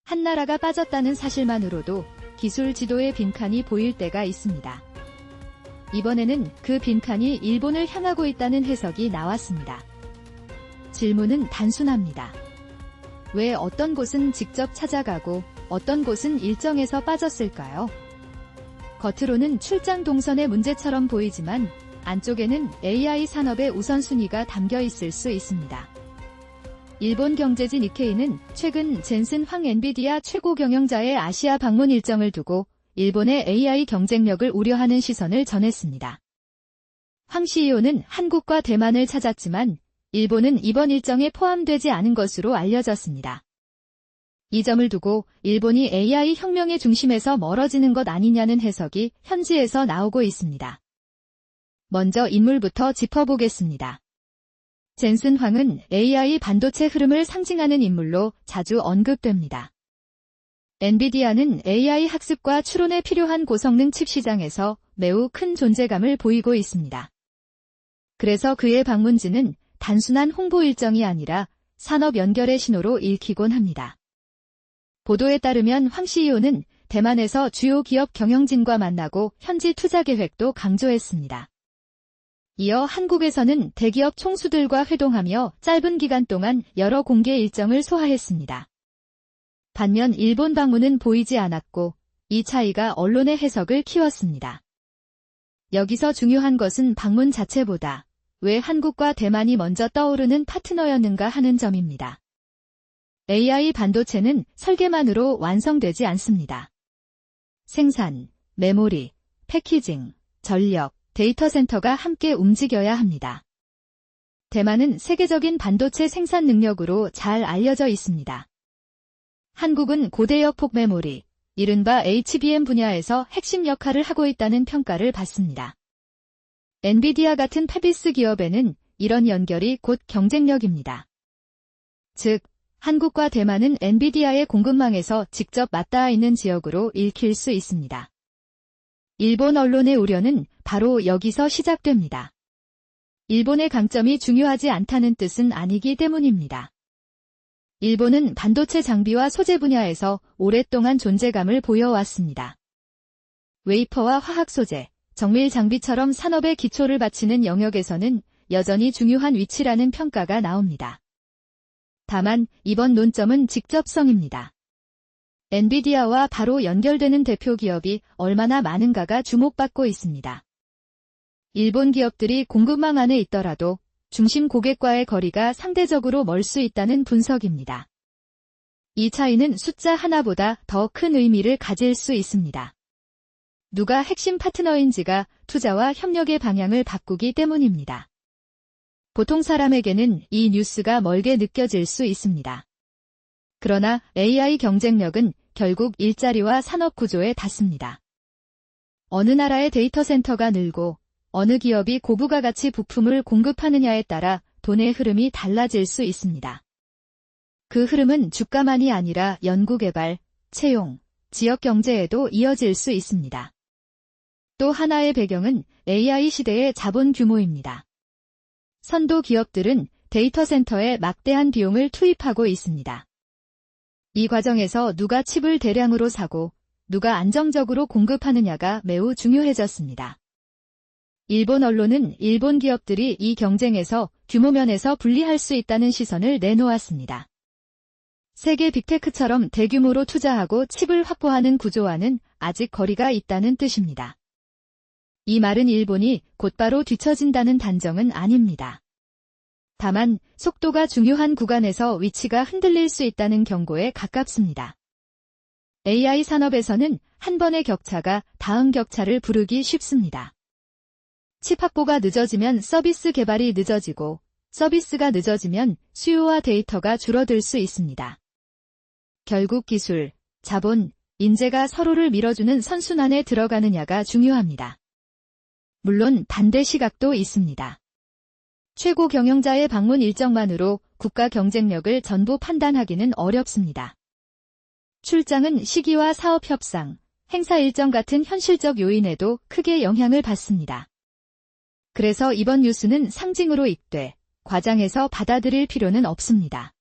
한 나라가 빠졌다는 사실만으로도 기술 지도의 빈칸이 보일 때가 있습니다. 이번에는 그 빈칸이 일본을 향하고 있다는 해석이 나왔습니다. 질문은 단순합니다. 왜 어떤 곳은 직접 찾아가고 어떤 곳은 일정에서 빠졌을까요? 겉으로는 출장 동선의 문제처럼 보이지만 안쪽에는 AI 산업의 우선순위가 담겨 있을 수 있습니다. 일본 경제지 니케이는 최근 젠슨 황 엔비디아 최고 경영자의 아시아 방문 일정을 두고 일본의 AI 경쟁력을 우려하는 시선을 전했습니다. 황 CEO는 한국과 대만을 찾았지만 일본은 이번 일정에 포함되지 않은 것으로 알려졌습니다. 이 점을 두고 일본이 AI 혁명의 중심에서 멀어지는 것 아니냐는 해석이 현지에서 나오고 있습니다. 먼저 인물부터 짚어보겠습니다. 젠슨 황은 AI 반도체 흐름을 상징하는 인물로 자주 언급됩니다. 엔비디아는 AI 학습과 추론에 필요한 고성능 칩 시장에서 매우 큰 존재감을 보이고 있습니다. 그래서 그의 방문지는 단순한 홍보 일정이 아니라 산업 연결의 신호로 읽히곤 합니다. 보도에 따르면 황 CEO는 대만에서 주요 기업 경영진과 만나고 현지 투자 계획도 강조했습니다. 이어 한국에서는 대기업 총수들과 회동하며 짧은 기간 동안 여러 공개 일정을 소화했습니다. 반면 일본 방문은 보이지 않았고 이 차이가 언론의 해석을 키웠습니다. 여기서 중요한 것은 방문 자체보다 왜 한국과 대만이 먼저 떠오르는 파트너였는가 하는 점입니다. AI 반도체는 설계만으로 완성되지 않습니다. 생산, 메모리, 패키징, 전력, 데이터 센터가 함께 움직여야 합니다. 대만은 세계적인 반도체 생산 능력으로 잘 알려져 있습니다. 한국은 고대역 폭메모리, 이른바 HBM 분야에서 핵심 역할을 하고 있다는 평가를 받습니다. 엔비디아 같은 패비스 기업에는 이런 연결이 곧 경쟁력입니다. 즉, 한국과 대만은 엔비디아의 공급망에서 직접 맞닿아 있는 지역으로 읽힐 수 있습니다. 일본 언론의 우려는 바로 여기서 시작됩니다. 일본의 강점이 중요하지 않다는 뜻은 아니기 때문입니다. 일본은 반도체 장비와 소재 분야에서 오랫동안 존재감을 보여왔습니다. 웨이퍼와 화학 소재, 정밀 장비처럼 산업의 기초를 바치는 영역에서는 여전히 중요한 위치라는 평가가 나옵니다. 다만 이번 논점은 직접성입니다. 엔비디아와 바로 연결되는 대표 기업이 얼마나 많은가가 주목받고 있습니다. 일본 기업들이 공급망 안에 있더라도 중심 고객과의 거리가 상대적으로 멀 수 있다는 분석입니다. 이 차이는 숫자 하나보다 더 큰 의미를 가질 수 있습니다. 누가 핵심 파트너인지가 투자와 협력의 방향을 바꾸기 때문입니다. 보통 사람에게는 이 뉴스가 멀게 느껴질 수 있습니다. 그러나 AI 경쟁력은 결국 일자리와 산업 구조에 닿습니다. 어느 나라의 데이터 센터가 늘고 어느 기업이 고부가 가치 부품을 공급하느냐에 따라 돈의 흐름이 달라질 수 있습니다. 그 흐름은 주가만이 아니라 연구개발, 채용, 지역 경제에도 이어질 수 있습니다. 또 하나의 배경은 AI 시대의 자본 규모입니다. 선도 기업들은 데이터 센터에 막대한 비용을 투입하고 있습니다. 이 과정에서 누가 칩을 대량으로 사고 누가 안정적으로 공급하느냐가 매우 중요해졌습니다. 일본 언론은 일본 기업들이 이 경쟁에서 규모면에서 불리할 수 있다는 시선을 내놓았습니다. 세계 빅테크처럼 대규모로 투자하고 칩을 확보하는 구조와는 아직 거리가 있다는 뜻입니다. 이 말은 일본이 곧바로 뒤처진다는 단정은 아닙니다. 다만 속도가 중요한 구간에서 위치가 흔들릴 수 있다는 경고에 가깝습니다. AI 산업에서는 한 번의 격차가 다음 격차를 부르기 쉽습니다. 칩 확보가 늦어지면 서비스 개발이 늦어지고 서비스가 늦어지면 수요와 데이터가 줄어들 수 있습니다. 결국 기술, 자본, 인재가 서로를 밀어주는 선순환에 들어가느냐가 중요합니다. 물론 반대 시각도 있습니다. 최고 경영자의 방문 일정만으로 국가 경쟁력을 전부 판단하기는 어렵습니다. 출장은 시기와 사업 협상, 행사 일정 같은 현실적 요인에도 크게 영향을 받습니다. 그래서 이번 뉴스는 상징으로 읽되 과장해서 받아들일 필요는 없습니다.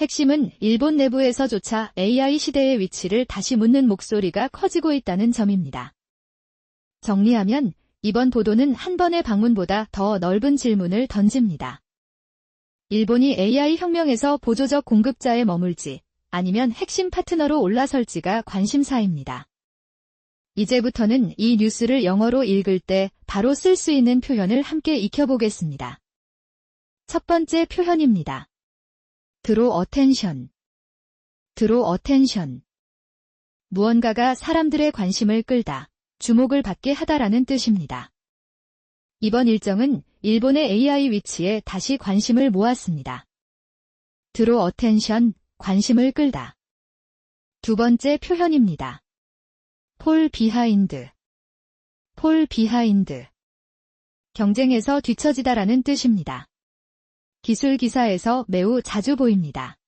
핵심은 일본 내부에서조차 AI 시대의 위치를 다시 묻는 목소리가 커지고 있다는 점입니다. 정리하면 이번 보도는 한 번의 방문보다 더 넓은 질문을 던집니다. 일본이 AI 혁명에서 보조적 공급자에 머물지 아니면 핵심 파트너로 올라설지가 관심사입니다. 이제부터는 이 뉴스를 영어로 읽을 때 바로 쓸 수 있는 표현을 함께 익혀보겠습니다. 첫 번째 표현입니다. Draw attention. Draw attention. 무언가가 사람들의 관심을 끌다, 주목을 받게 하다라는 뜻입니다. 이번 일정은 일본의 AI 위치에 다시 관심을 모았습니다. Draw attention, 관심을 끌다. 두 번째 표현입니다. Fall behind. Fall behind. 경쟁에서 뒤처지다라는 뜻입니다. 기술 기사에서 매우 자주 보입니다.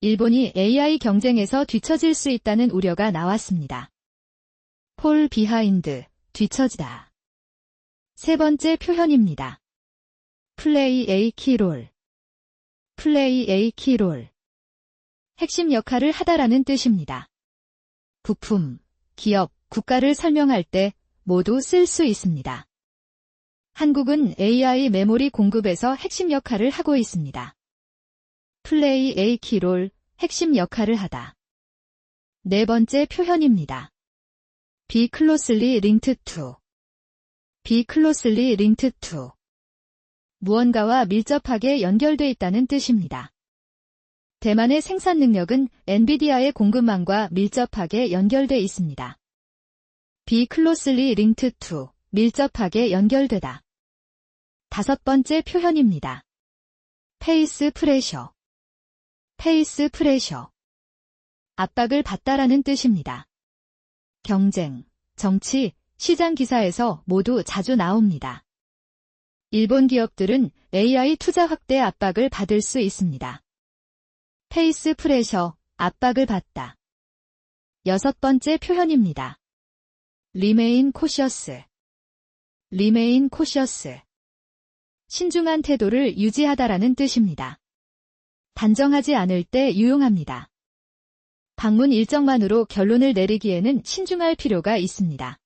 일본이 AI 경쟁에서 뒤처질 수 있다는 우려가 나왔습니다. Fall behind, 뒤처지다. 세 번째 표현입니다. Play a key role. Play a key role. 핵심 역할을 하다라는 뜻입니다. 부품, 기업, 국가를 설명할 때 모두 쓸 수 있습니다. 한국은 AI 메모리 공급에서 핵심 역할을 하고 있습니다. Play a key role, 핵심 역할을 하다. 네 번째 표현입니다. Be closely linked to. Be closely linked to. 무언가와 밀접하게 연결돼 있다는 뜻입니다. 대만의 생산 능력은 엔비디아의 공급망과 밀접하게 연결돼 있습니다. Be closely linked to. 밀접하게 연결되다. 다섯 번째 표현입니다. Face pressure. Face pressure. 압박을 받다라는 뜻입니다. 경쟁, 정치, 시장 기사에서 모두 자주 나옵니다. 일본 기업들은 AI 투자 확대 압박을 받을 수 있습니다. 페이스 프레셔, 압박을 받다. 여섯 번째 표현입니다. Remain cautious. Remain cautious. 신중한 태도를 유지하다라는 뜻입니다. 단정하지 않을 때 유용합니다. 방문 일정만으로 결론을 내리기에는 신중할 필요가 있습니다.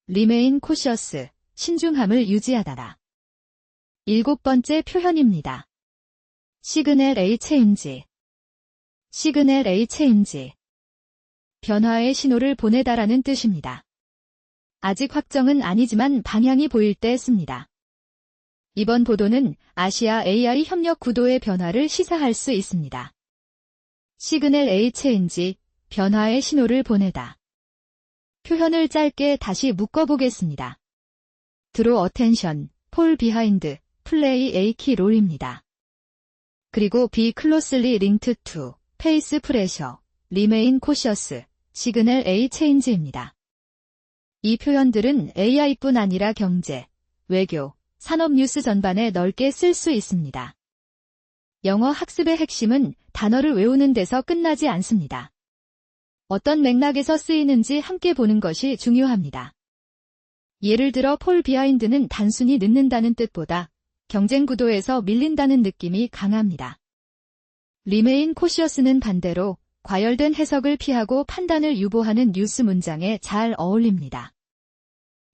Remain cautious, 신중함을 유지하다라. 일곱 번째 표현입니다. Signal a change. Signal a change. 변화의 신호를 보내다라는 뜻입니다. 아직 확정은 아니지만 방향이 보일 때 씁니다. 이번 보도는 아시아 AI 협력 구도의 변화를 시사할 수 있습니다. Signal a change, 변화의 신호를 보내다. 표현을 짧게 다시 묶어보겠습니다. Draw attention, fall behind, play a key role입니다. 그리고 be closely linked to, face pressure, remain cautious, signal a change입니다. 이 표현들은 AI뿐 아니라 경제, 외교, 산업 뉴스 전반에 넓게 쓸 수 있습니다. 영어 학습의 핵심은 단어를 외우는 데서 끝나지 않습니다. 어떤 맥락에서 쓰이는지 함께 보는 것이 중요합니다. 예를 들어 fall behind는 단순히 늦는다는 뜻보다 경쟁 구도에서 밀린다는 느낌이 강합니다. remain cautious는 반대로 과열된 해석을 피하고 판단을 유보하는 뉴스 문장에 잘 어울립니다.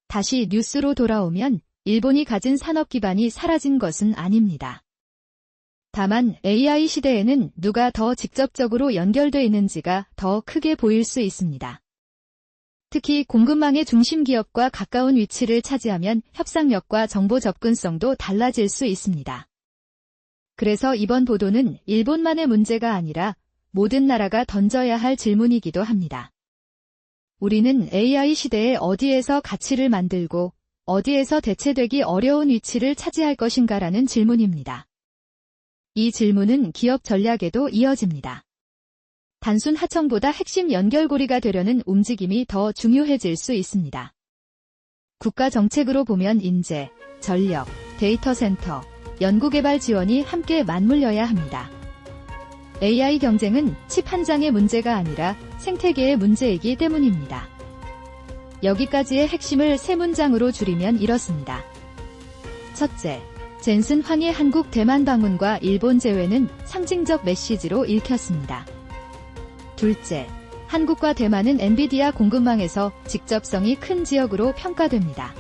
다시 뉴스로 돌아오면 일본이 가진 산업 기반이 사라진 것은 아닙니다. 다만 AI 시대에는 누가 더 직접적으로 연결돼 있는지가 더 크게 보일 수 있습니다. 특히 공급망의 중심 기업과 가까운 위치를 차지하면 협상력과 정보 접근성도 달라질 수 있습니다. 그래서 이번 보도는 일본만의 문제가 아니라 모든 나라가 던져야 할 질문이기도 합니다. 우리는 AI 시대에 어디에서 가치를 만들고 어디에서 대체되기 어려운 위치를 차지할 것인가라는 질문입니다. 이 질문은 기업 전략에도 이어집니다. 단순 하청보다 핵심 연결고리가 되려는 움직임이 더 중요해질 수 있습니다. 국가 정책으로 보면 인재, 전력, 데이터 센터, 연구개발 지원이 함께 맞물려야 합니다. AI 경쟁은 칩 한 장의 문제가 아니라 생태계의 문제이기 때문입니다. 여기까지의 핵심을 세 문장으로 줄이면 이렇습니다. 첫째, 젠슨 황의 한국 대만 방문과 일본 제외는 상징적 메시지로 읽혔습니다. 둘째, 한국과 대만은 엔비디아 공급망에서 직접성이 큰 지역으로 평가됩니다.